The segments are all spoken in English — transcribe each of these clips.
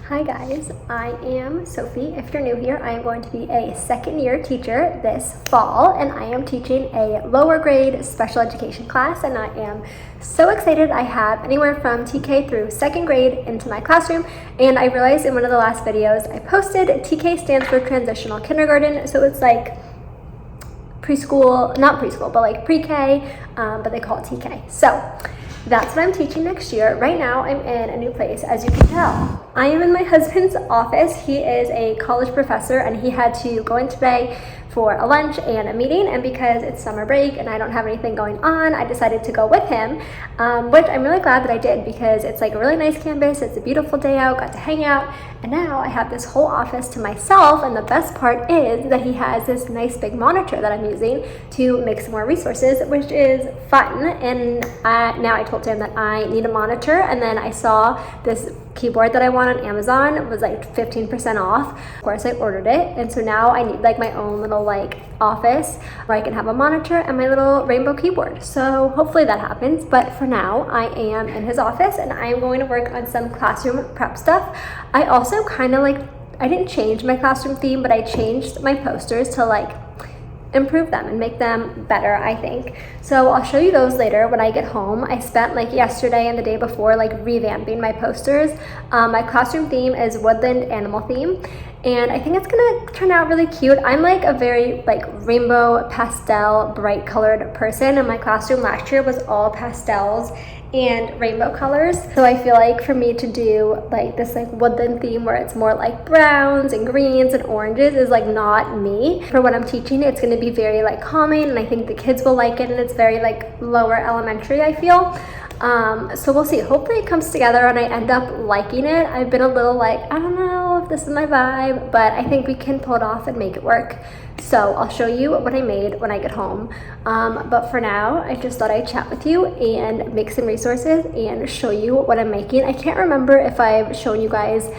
Hi guys, I am Sophie. If you're new here, I am going to be a second year teacher this fall, and I am teaching a lower grade special education class, and I am so excited. I have anywhere from TK through second grade into my classroom, and I realized in one of the last videos I posted, TK stands for transitional kindergarten, so it's like preschool, not preschool, but like pre-K, but they call it TK. So that's what I'm teaching next year. Right now, I'm in a new place, as you can tell. I am in my husband's office. He is a college professor, and he had to go in today for a lunch and a meeting, and because it's summer break and I don't have anything going on, I decided to go with him, which I'm really glad that I did because it's like a really nice campus. It's a beautiful day out, got to hang out, and now I have this whole office to myself, and the best part is that he has this nice big monitor that I'm using to make some more resources, which is fun. And now I told him that I need a monitor, and then I saw this keyboard that I want on Amazon. It was like 15% off. Of course, I ordered it, and so now I need like my own little like office where I can have a monitor and my little rainbow keyboard. So hopefully that happens, but for now I am in his office and I am going to work on some classroom prep stuff. I also kind of like, I didn't change my classroom theme, but I changed my posters to like improve them and make them better, I think. So I'll show you those later when I get home. I spent like yesterday and the day before like revamping my posters. My classroom theme is woodland animal theme, and I think it's gonna turn out really cute. I'm like a very like rainbow pastel bright colored person, and my classroom last year was all pastels and rainbow colors, so I feel like for me to do like this like woodland theme where it's more like browns and greens and oranges is like not me. For what I'm teaching, it's going to be very like calming, and I think the kids will like it, and it's very like lower elementary, I feel. So we'll see. Hopefully it comes together and I end up liking it. I've been a little like, I don't know if this is my vibe, but I think we can pull it off and make it work. So I'll show you what I made when I get home. But for now, I just thought I'd chat with you and make some resources and show you what I'm making. I can't remember if I've shown you guys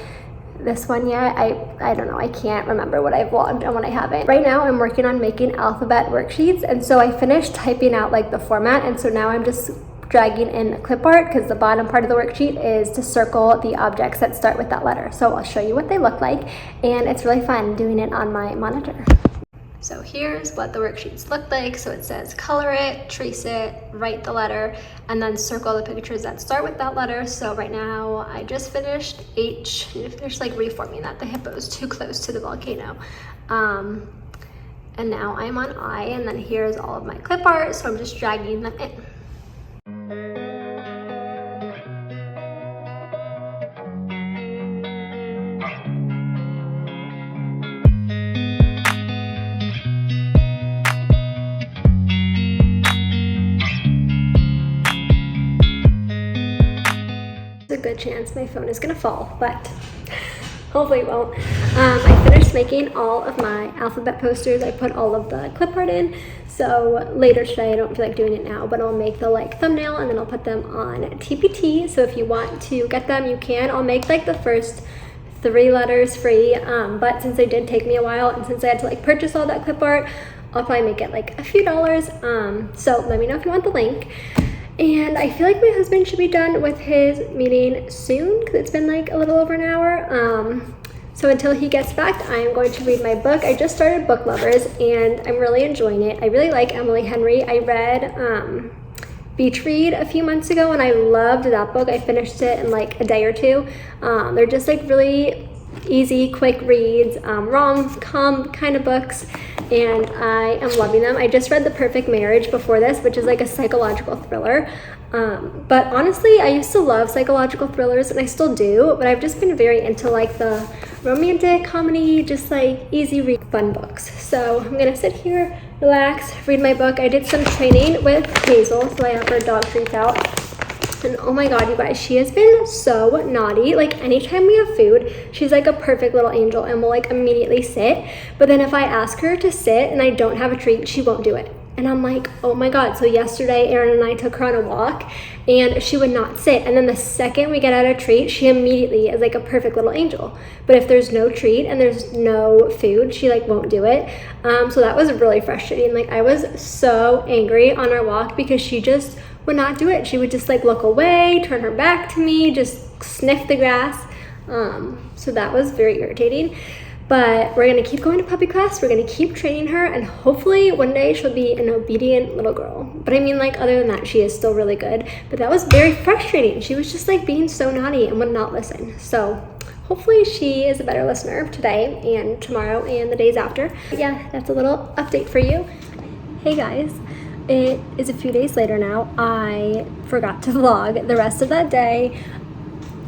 this one yet. I don't know. I can't remember what I've vlogged and what I haven't. Right now, I'm working on making alphabet worksheets, and so I finished typing out like the format, and so now I'm just dragging in clip art because the bottom part of the worksheet is to circle the objects that start with that letter. So I'll show you what they look like, and it's really fun doing it on my monitor. So here's what the worksheets look like. So it says color it, trace it, write the letter, and then circle the pictures that start with that letter. So right now I just finished H. I finished like reforming that. The hippo is too close to the volcano. And now I'm on I, and then here's all of my clip art. So I'm just dragging them in. A good chance my phone is gonna fall, but hopefully it won't. I finished making all of my alphabet posters. I put all of the clip art in, so later today, I don't feel like doing it now, but I'll make the like thumbnail and then I'll put them on TPT. So if you want to get them, you can. I'll make like the first 3 letters free, but since it did take me a while and since I had to like purchase all that clip art, I'll probably make it like a few dollars. So let me know if you want the link. And I feel like my husband should be done with his meeting soon because it's been like a little over an hour. So until he gets back, I am going to read my book. I just started Book Lovers and I'm really enjoying it. I really like Emily Henry. I read Beach Read a few months ago and I loved that book. I finished it in like a day or two. They're just like really easy, quick reads, rom-com kind of books, and I am loving them. I just read The Perfect Marriage before this, which is like a psychological thriller. But honestly, I used to love psychological thrillers, and I still do, but I've just been very into like the romantic comedy, just like easy read, fun books. So I'm gonna sit here, relax, read my book. I did some training with Hazel, so I have her dog treats out. And oh my god, you guys, she has been so naughty. Like anytime we have food, she's like a perfect little angel and will like immediately sit. But then if I ask her to sit and I don't have a treat, she won't do it. And I'm like, oh my god. So yesterday, Erin and I took her on a walk and she would not sit. And then the second we get out a treat, she immediately is like a perfect little angel. But if there's no treat and there's no food, she like won't do it. So that was really frustrating. Like I was so angry on our walk because she just would not do it. She would just like look away, turn her back to me, just sniff the grass. So that was very irritating. But we're gonna keep going to puppy class, we're gonna keep training her, and hopefully one day she'll be an obedient little girl. But I mean, like, other than that, she is still really good. But that was very frustrating. She was just like being so naughty and would not listen. So hopefully she is a better listener today and tomorrow and the days after. But yeah, that's a little update for you. Hey guys, it is a few days later now. I forgot to vlog the rest of that day.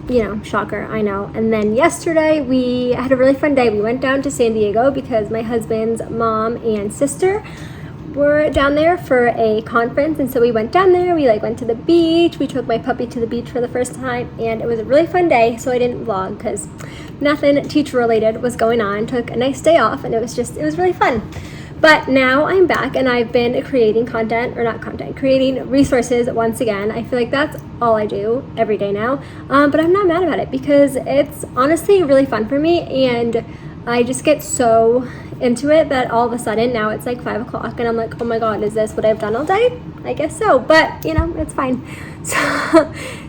You know, shocker, I know. And then yesterday we had a really fun day. We went down to San Diego because my husband's mom and sister were down there for a conference, and so we went down there. We like went to the beach. We took my puppy to the beach for the first time, and it was a really fun day. So I didn't vlog because nothing teacher related was going on. Took a nice day off, and it was really fun. But now I'm back and I've been creating creating resources once again. I feel like that's all I do every day now. But I'm not mad about it because it's honestly really fun for me, and I just get so into it that all of a sudden now it's like 5 o'clock and I'm like, oh my God, is this what I've done all day? I guess so, but you know, it's fine.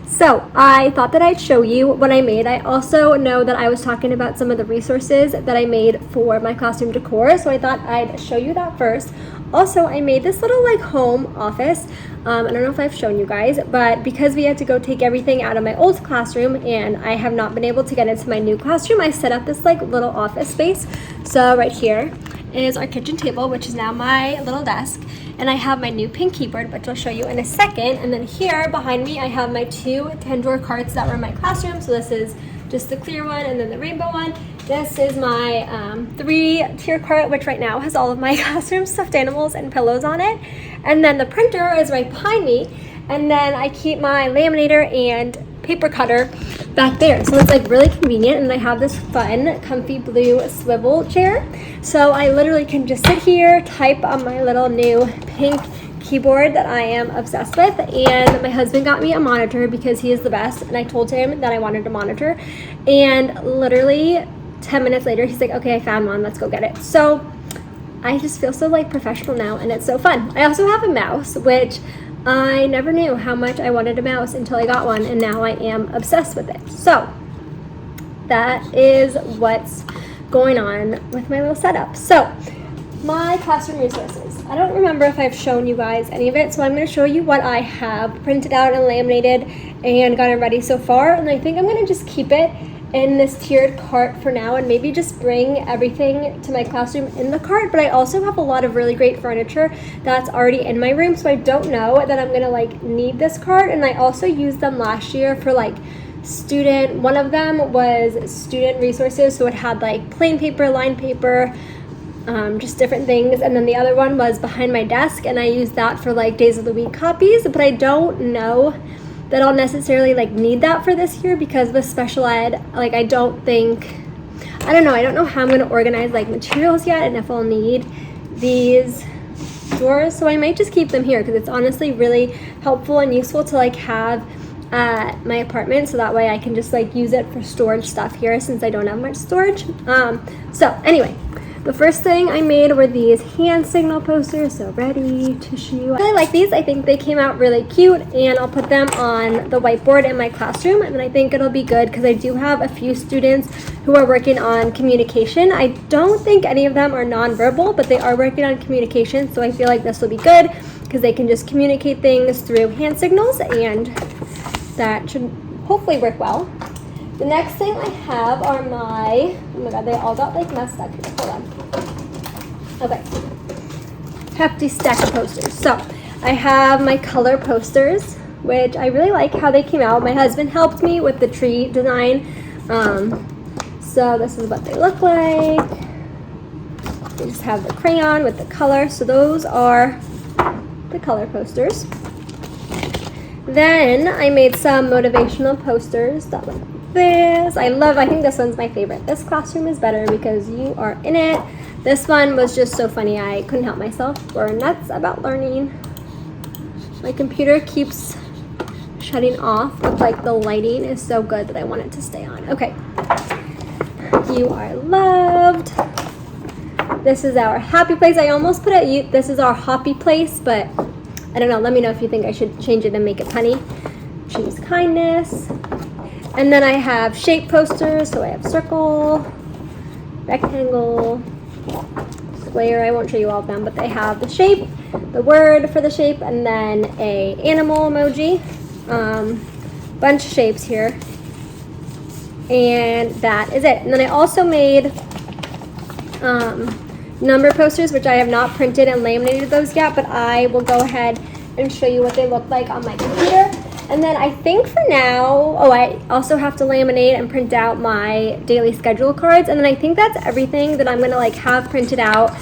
So I thought that I'd show you what I made. I also know that I was talking about some of the resources that I made for my classroom decor, so I thought I'd show you that first. Also, I made this little like home office. I don't know if I've shown you guys, but because we had to go take everything out of my old classroom and I have not been able to get into my new classroom, I set up this like little office space. So right here is our kitchen table, which is now my little desk. And I have my new pink keyboard, which I'll show you in a second. And then here behind me, I have my 2 10-drawer carts that were in my classroom. So this is just the clear one and then the rainbow one. This is my 3-tier cart, which right now has all of my classroom stuffed animals and pillows on it. And then the printer is right behind me. And then I keep my laminator and paper cutter back there. So it's like really convenient, and I have this fun, comfy blue swivel chair. So I literally can just sit here, type on my little new pink keyboard that I am obsessed with. And my husband got me a monitor because he is the best, and I told him that I wanted a monitor. And literally 10 minutes later, he's like, okay, I found one, let's go get it. So I just feel so like professional now, and it's so fun. I also have a mouse, which I never knew how much I wanted a mouse until I got one, and now I am obsessed with it. So that is what's going on with my little setup. So my classroom resources. I don't remember if I've shown you guys any of it, so I'm going to show you what I have printed out and laminated and gotten ready so far. And I think I'm going to just keep it in this tiered cart for now and maybe just bring everything to my classroom in the cart. But I also have a lot of really great furniture that's already in my room, so I don't know that I'm going to like need this cart. And I also used them last year for like one of them was student resources, so it had like plain paper, lined paper, just different things. And then the other one was behind my desk, and I used that for like days of the week copies. But I don't know that I'll necessarily like need that for this year because with special ed, like I don't know how I'm going to organize like materials yet and if I'll need these drawers. So I might just keep them here because it's honestly really helpful and useful to like have at my apartment, so that way I can just like use it for storage stuff here since I don't have much storage. So anyway, the first thing I made were these hand signal posters, so ready, tissue. I really like these. I think they came out really cute, and I'll put them on the whiteboard in my classroom, and I think it'll be good because I do have a few students who are working on communication. I don't think any of them are nonverbal, but they are working on communication, so I feel like this will be good because they can just communicate things through hand signals, and that should hopefully work well. The next thing I have are oh my God, they all got like messed up here. Hold on. Okay. Hefty stack of posters. So I have my color posters, which I really like how they came out. My husband helped me with the tree design. So this is what they look like. They just have the crayon with the color. So those are the color posters. Then I made some motivational posters that look like this. I think this one's my favorite. This classroom is better because you are in it. This one was just so funny. I couldn't help myself. We're nuts about learning. My computer keeps shutting off, but like the lighting is so good that I want it to stay on. Okay. You are loved. This is our happy place. I almost put it, this is our hoppy place, but I don't know. Let me know if you think I should change it and make it punny. Choose kindness. And then I have shape posters, so I have circle, rectangle, square. I won't show you all of them, but they have the shape, the word for the shape, and then a animal emoji. Bunch of shapes here. And that is it. And then I also made number posters, which I have not printed and laminated those yet, but I will go ahead and show you what they look like on my computer. And then I think for now, I also have to laminate and print out my daily schedule cards. And then I think that's everything that I'm gonna like have printed out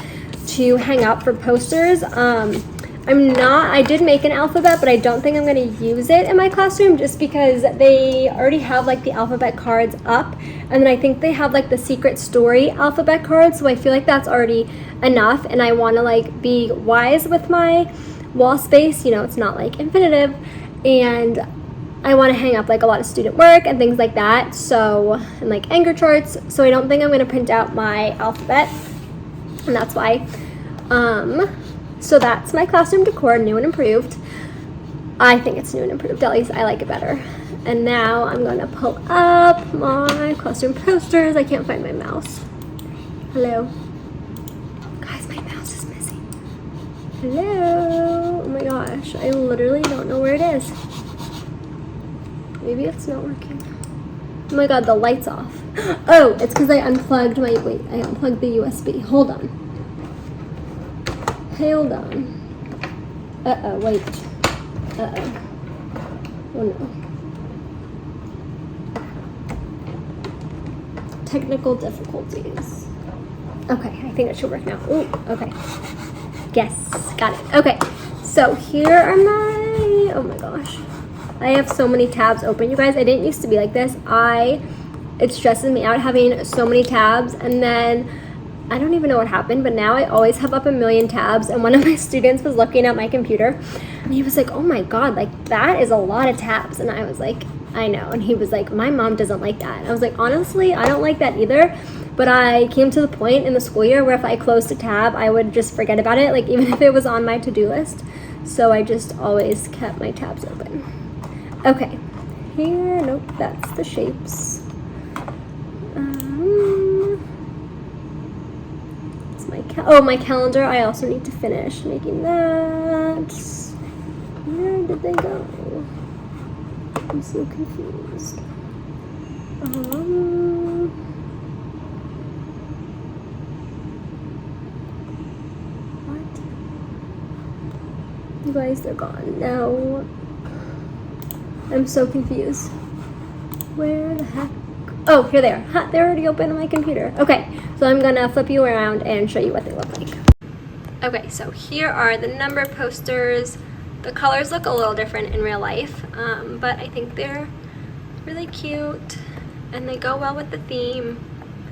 to hang up for posters. I did make an alphabet, but I don't think I'm gonna use it in my classroom just because they already have like the alphabet cards up. And then I think they have like the secret story alphabet cards. So I feel like that's already enough. And I wanna like be wise with my wall space. You know, it's not like infinitive. And I want to hang up like a lot of student work and things like that, so, and like anchor charts, so I don't think I'm going to print out my alphabet, and that's why. So that's my classroom decor, new and improved. I think it's new and improved, at least I like it better. And now I'm going to pull up my classroom posters. I can't find my mouse. Hello? Guys, my mouse is missing. Hello? Oh my gosh, I literally don't know where it is. Maybe it's not working. Oh my god, the light's off. Oh, it's because I unplugged I unplugged the USB. Hold on. Hold on. Uh-oh, wait. Uh-oh. Oh no. Technical difficulties. Okay, I think it should work now. Ooh, okay. Yes, got it. Okay, so here are my, oh my gosh. I have so many tabs open, you guys. I didn't used to be like this. It stresses me out having so many tabs, and then I don't even know what happened, but now I always have up a million tabs. And one of my students was looking at my computer and he was like, oh my god, like that is a lot of tabs. And I was like, I know. And he was like, my mom doesn't like that. And I was like, honestly, I don't like that either. But I came to the point in the school year where if I closed a tab, I would just forget about it, like even if it was on my to-do list. So I just always kept my tabs open. Okay, here, nope, that's the shapes. It's my calendar. I also need to finish making that. Where did they go? I'm so confused. What? You guys, they're gone now. I'm so confused. Where the heck? Oh, here they are. They're already open on my computer. Okay, so I'm gonna flip you around and show you what they look like. Okay, so here are the number posters. The colors look a little different in real life, but I think they're really cute and they go well with the theme.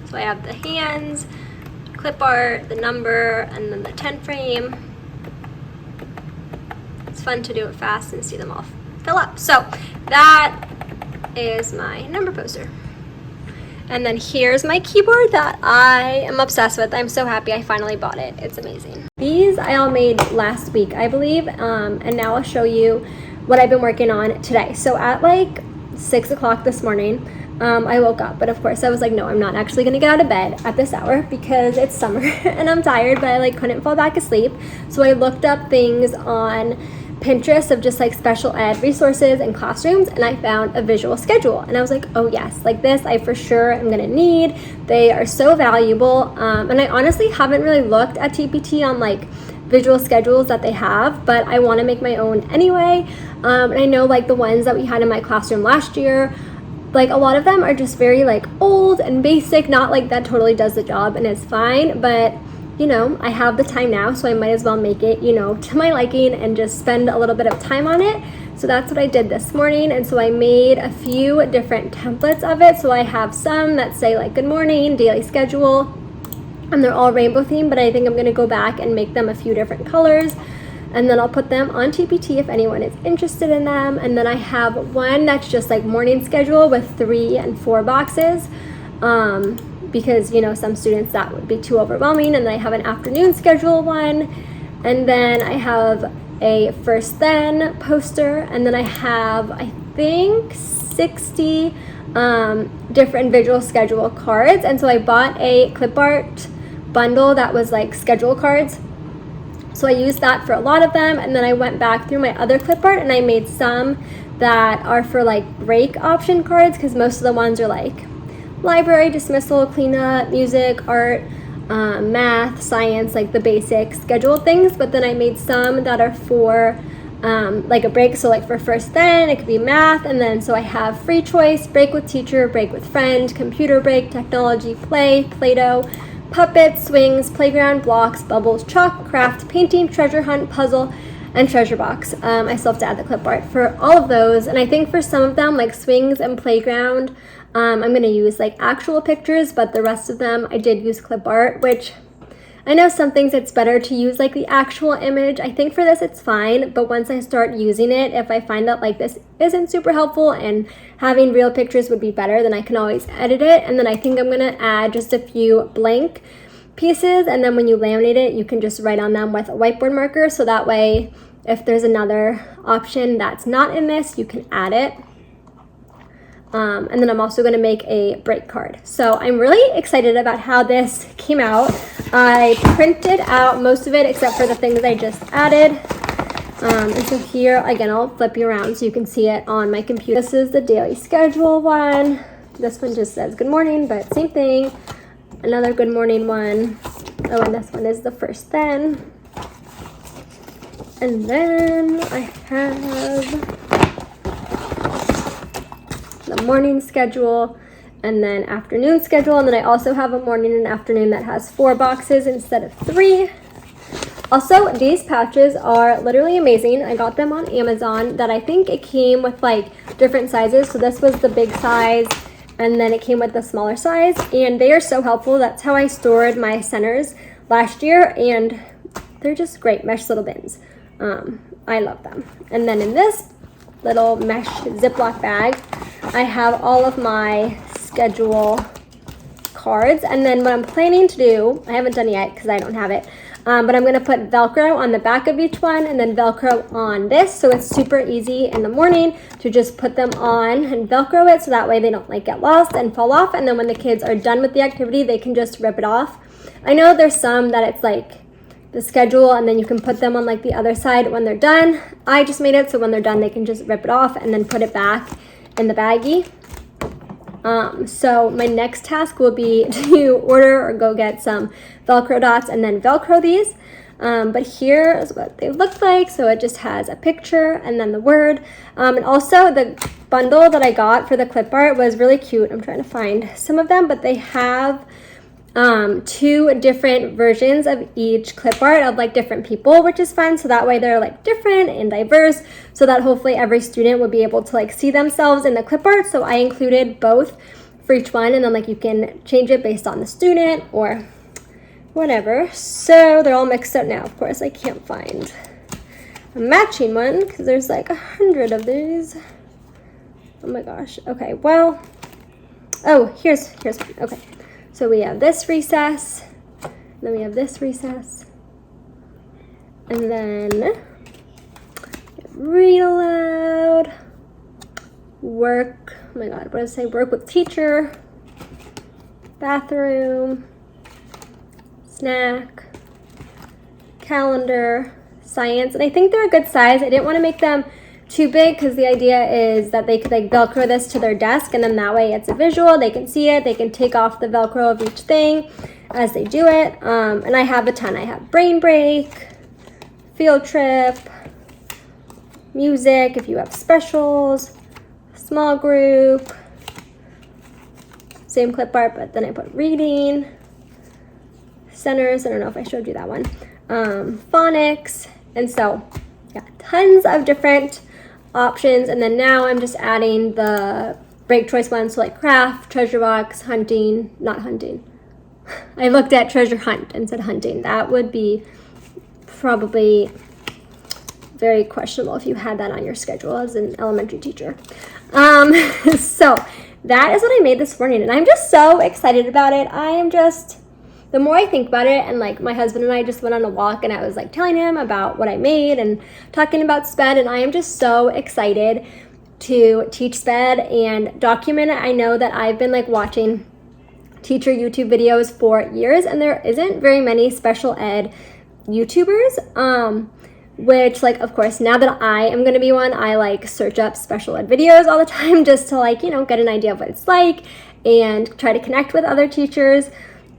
So I have the hands, clip art, the number, and then the 10 frame. It's fun to do it fast and see them all fill up. So that is my number poster. And then here's my keyboard that I am obsessed with. I'm so happy I finally bought it. It's amazing. These I all made last week, I believe, and now I'll show you what I've been working on today. So at like 6 o'clock this morning, I woke up, but of course I was like, no, I'm not actually gonna get out of bed at this hour because it's summer and I'm tired, but I like couldn't fall back asleep. So I looked up things on Pinterest of just like special ed resources and classrooms, and I found a visual schedule, and I was like, oh yes, like this I for sure am gonna need. They are so valuable, and I honestly haven't really looked at TPT on like visual schedules that they have, but I want to make my own anyway. And I know like the ones that we had in my classroom last year, like a lot of them are just very like old and basic, not like that totally does the job and it's fine, but you know, I have the time now, so I might as well make it, you know, to my liking and just spend a little bit of time on it. So that's what I did this morning, and so I made a few different templates of it. So I have some that say like good morning, daily schedule, and they're all rainbow themed, but I think I'm gonna go back and make them a few different colors, and then I'll put them on TPT if anyone is interested in them. And then I have one that's just like morning schedule with 3 and 4 boxes. Because you know, some students that would be too overwhelming, and then I have an afternoon schedule one, and then I have a first then poster, and then I have I think 60 different visual schedule cards. And so I bought a clip art bundle that was like schedule cards. So I used that for a lot of them, and then I went back through my other clip art and I made some that are for like break option cards, because most of the ones are like library, dismissal, cleanup, music, art, math, science, like the basic scheduled things. But then I made some that are for like a break. So like for first then, it could be math, and then so I have free choice, break with teacher, break with friend, computer break, technology, play, Play-Doh, puppets, swings, playground, blocks, bubbles, chalk, craft, painting, treasure hunt, puzzle, and treasure box. I still have to add the clip art for all of those. And I think for some of them, like swings and playground, I'm going to use like actual pictures, but the rest of them I did use clip art, which I know some things it's better to use like the actual image. I think for this it's fine, but once I start using it, if I find that like this isn't super helpful and having real pictures would be better, then I can always edit it. And then I think I'm gonna add just a few blank pieces, and then when you laminate it, you can just write on them with a whiteboard marker, so that way if there's another option that's not in this, you can add it. And then I'm also going to make a break card. So I'm really excited about how this came out. I printed out most of it except for the things I just added. And so here, again, I'll flip you around so you can see it on my computer. This is the daily schedule one. This one just says good morning, but same thing. Another good morning one. Oh, and this one is the first then. And then I have the morning schedule, and then afternoon schedule, and then I also have a morning and afternoon that has 4 boxes instead of 3. Also, these patches are literally amazing. I got them on Amazon. That I think it came with like different sizes, so this was the big size, and then it came with the smaller size, and they are so helpful. That's how I stored my centers last year, and they're just great mesh little bins. I love them. And then in this little mesh Ziploc bag, I have all of my schedule cards. And then what I'm planning to do, I haven't done yet because I don't have it, but I'm going to put Velcro on the back of each one and then Velcro on this, so it's super easy in the morning to just put them on and Velcro it, so that way they don't like get lost and fall off, and then when the kids are done with the activity, they can just rip it off. I know there's some that it's like the schedule and then you can put them on like the other side when they're done. I just made it so when they're done they can just rip it off and then put it back in the baggie. So my next task will be to order or go get some Velcro dots and then Velcro these. But here is what they look like. So it just has a picture and then the word. And also the bundle that I got for the clip art was really cute. I'm trying to find some of them, but they have 2 different versions of each clip art of like different people, which is fun. So that way they're like different and diverse, so that hopefully every student would be able to like see themselves in the clip art. So I included both for each one, and then like you can change it based on the student or whatever. So they're all mixed up now. Of course, I can't find a matching one because there's like 100 of these. Oh my gosh. Okay, well, oh, here's one. Okay. So we have this recess, then we have this recess, and then read aloud, work, oh my god, what does it say? Work with teacher, bathroom, snack, calendar, science. And I think they're a good size. I didn't want to make them too big because the idea is that they could like Velcro this to their desk, and then that way it's a visual, they can see it, they can take off the Velcro of each thing as they do it. And I have a ton. I have brain break, field trip, music if you have specials, small group, same clip art, but then I put reading, centers, I don't know if I showed you that one, phonics. And so yeah, tons of different options. And then now I'm just adding the break choice ones, so like craft, treasure box, hunting, not hunting. I looked at treasure hunt and said hunting. That would be probably very questionable if you had that on your schedule as an elementary teacher. So that is what I made this morning, and I'm just so excited about it. I am just, the more I think about it, and like my husband and I just went on a walk and I was like telling him about what I made and talking about SPED, and I am just so excited. to teach SPED and document it. I know that I've been like watching teacher YouTube videos for years, and there isn't very many special ed YouTubers, which like, of course, now that I am going to be one, I like search up special ed videos all the time just to like, you know, get an idea of what it's like and try to connect with other teachers.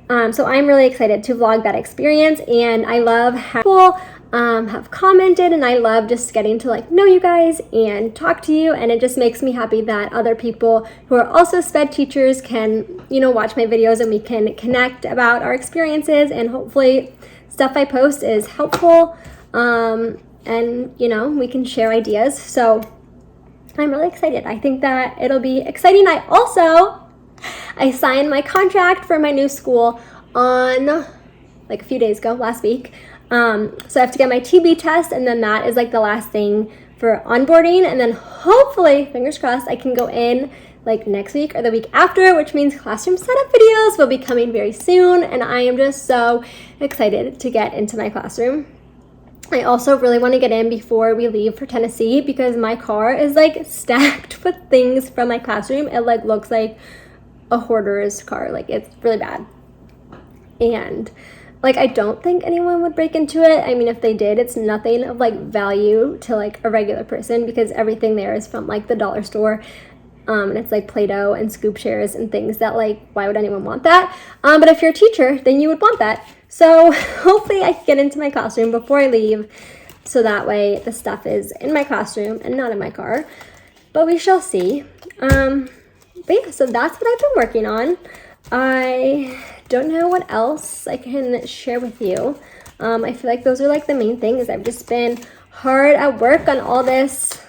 So I'm really excited to vlog that experience, and I love how people have commented, and I love just getting to like know you guys and talk to you, and it just makes me happy that other people who are also SPED teachers can, you know, watch my videos and we can connect about our experiences, and hopefully stuff I post is helpful, and you know, we can share ideas. So I'm really excited. I think that it'll be exciting. I signed my contract for my new school on like a few days ago, last week. So I have to get my TB test, and then that is like the last thing for onboarding. And then hopefully, fingers crossed, I can go in like next week or the week after, which means classroom setup videos will be coming very soon. And I am just so excited to get into my classroom. I also really want to get in before we leave for Tennessee, because my car is like stacked with things from my classroom. It like looks like a hoarder's car. Like, it's really bad. And like, I don't think anyone would break into it. I mean, if they did, it's nothing of like value to like a regular person, because everything there is from like the dollar store. And it's like Play-Doh and scoop shares and things that like, why would anyone want that? But if you're a teacher, then you would want that. So hopefully I can get into my classroom before I leave, so that way the stuff is in my classroom and not in my car. But we shall see. But yeah, so that's what I've been working on. I don't know what else I can share with you. I feel like those are like the main things. I've just been hard at work on all this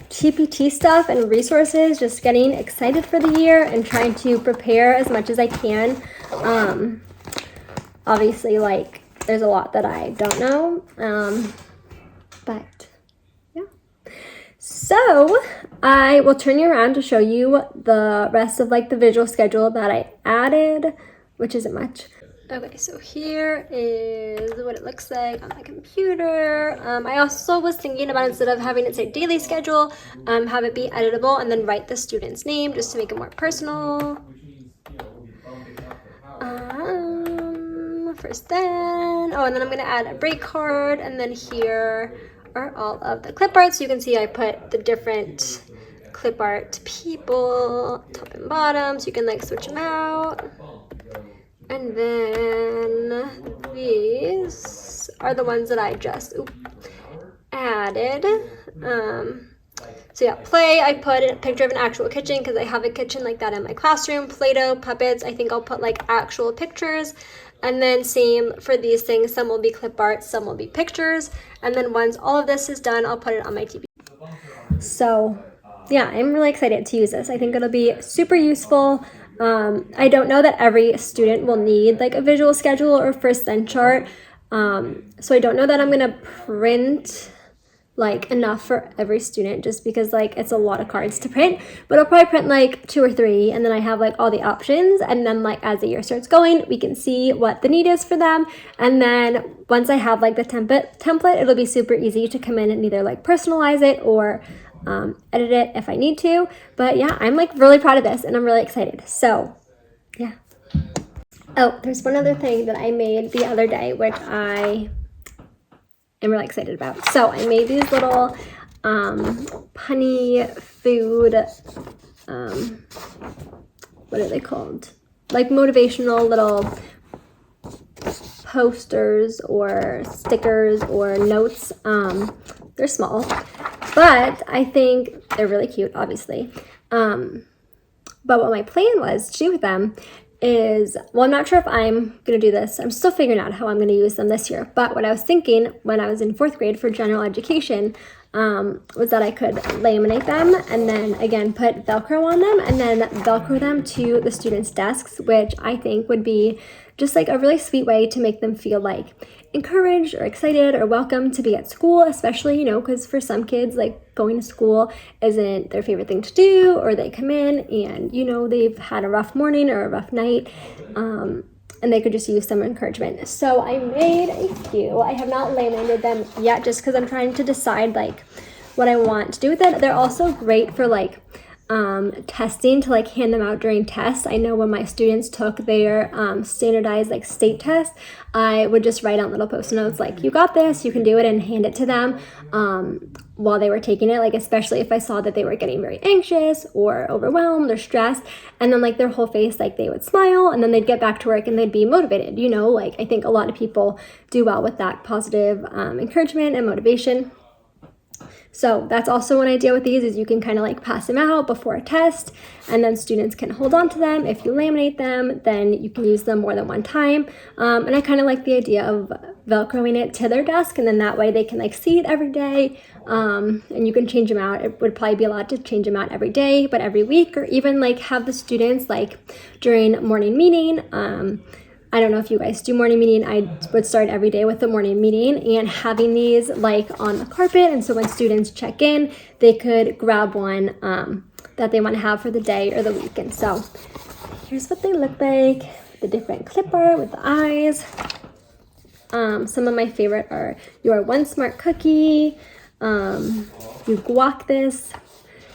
TPT stuff and resources, just getting excited for the year and trying to prepare as much as I can. Obviously, like, there's a lot that I don't know, but yeah. So I will turn you around to show you the rest of like the visual schedule that I added, which isn't much. Okay, so here is what it looks like on my computer. I also was thinking about, instead of having it say daily schedule, have it be editable and then write the student's name just to make it more personal. First then, and then I'm gonna add a break card, and then here are all of the clip art. So you can see I put the different clip art people top and bottom, so you can like switch them out. And then these are the ones that I just added. So yeah, play, I put a picture of an actual kitchen because I have a kitchen like that in my classroom. Play-Doh, puppets, I think I'll put like actual pictures. And then same for these things, some will be clip art, some will be pictures. And then once all of this is done, I'll put it on my TV. So yeah, I'm really excited to use this. I think it'll be super useful. I don't know that every student will need like a visual schedule or first then chart. So I don't know that I'm gonna print like enough for every student, just because like it's a lot of cards to print, but I'll probably print like 2 or 3, and then I have like all the options, and then like as the year starts going, we can see what the need is for them. And then once I have like the template, it'll be super easy to come in and either like personalize it or edit it if I need to. But yeah, I'm like really proud of this, and I'm really excited. So yeah. Oh, there's one other thing that I made the other day, which I am really excited about. So I made these little punny food, what are they called? Like motivational little posters or stickers or notes. They're small, but I think they're really cute, obviously. But what my plan was to do with them is, well, I'm not sure if I'm going to do this. I'm still figuring out how I'm going to use them this year. But what I was thinking when I was in 4th grade for general education was that I could laminate them and then again put Velcro on them and then Velcro them to the students' desks, which I think would be just like a really sweet way to make them feel like encouraged or excited or welcome to be at school, especially, you know, because for some kids, like going to school isn't their favorite thing to do, or they come in and, you know, they've had a rough morning or a rough night, and they could just use some encouragement. So I made a few. I have not laminated them yet just because I'm trying to decide like what I want to do with it. They're also great for like testing, to like hand them out during tests. I know when my students took their standardized like state test, I would just write on little post-it notes like, you got this, you can do it, and hand it to them while they were taking it, like especially if I saw that they were getting very anxious or overwhelmed or stressed, and then like their whole face, like they would smile and then they'd get back to work and they'd be motivated, you know. Like I think a lot of people do well with that positive encouragement and motivation. So that's also one idea with these, is you can kind of like pass them out before a test, and then students can hold on to them. If you laminate them, then you can use them more than one time. And I kind of like the idea of Velcroing it to their desk, and then that way they can like see it every day. And you can change them out. It would probably be a lot to change them out every day, but every week, or even like have the students like during morning meeting. I don't know if you guys do morning meeting. I would start every day with the morning meeting and having these like on the carpet. And so when students check in, they could grab one that they want to have for the day or the week. And so here's what they look like, the different clip art with the eyes. Some of my favorite are your one smart cookie, you guac this,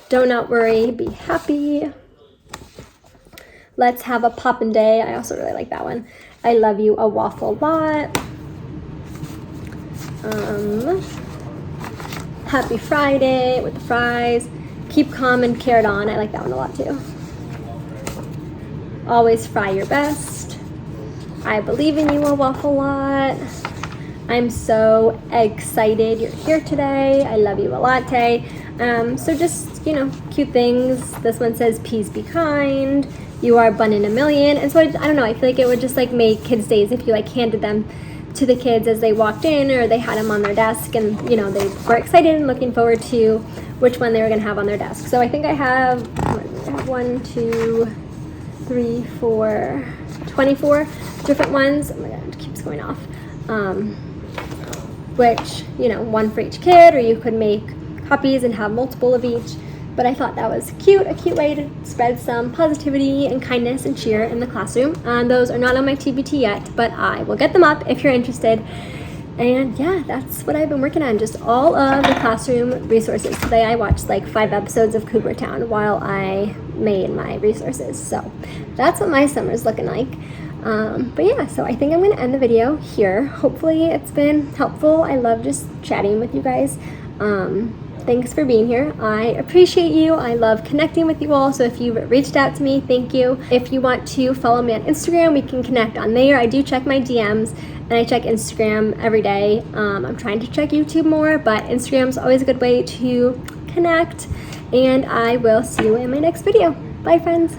don't worry, be happy, let's have a poppin' day. I also really like that one. I love you a waffle lot. Happy Friday with the fries. Keep calm and carrot on. I like that one a lot too. Always fry your best. I believe in you a waffle lot. I'm so excited you're here today. I love you a latte. So just, you know, cute things. This one says, please be kind. You are one in a million. And so I don't know, I feel like it would just like make kids' days if you like handed them to the kids as they walked in, or they had them on their desk, and you know, they were excited and looking forward to which one they were gonna have on their desk. So I think I have 24 different ones. Oh my god, it keeps going off. Which, you know, one for each kid, or you could make copies and have multiple of each. But I thought that was cute, a cute way to spread some positivity and kindness and cheer in the classroom. Those are not on my TBT yet, but I will get them up if you're interested. And yeah, that's what I've been working on, just all of the classroom resources. Today I watched like 5 episodes of Cougar Town while I made my resources. So that's what my summer's looking like. But yeah, so I think I'm going to end the video here. Hopefully it's been helpful. I love just chatting with you guys. Thanks for being here. I appreciate you. I love connecting with you all. So if you've reached out to me, thank you. If you want to follow me on Instagram, we can connect on there. I do check my DMs, and I check Instagram every day. I'm trying to check YouTube more, but Instagram's always a good way to connect. And I will see you in my next video. Bye, friends.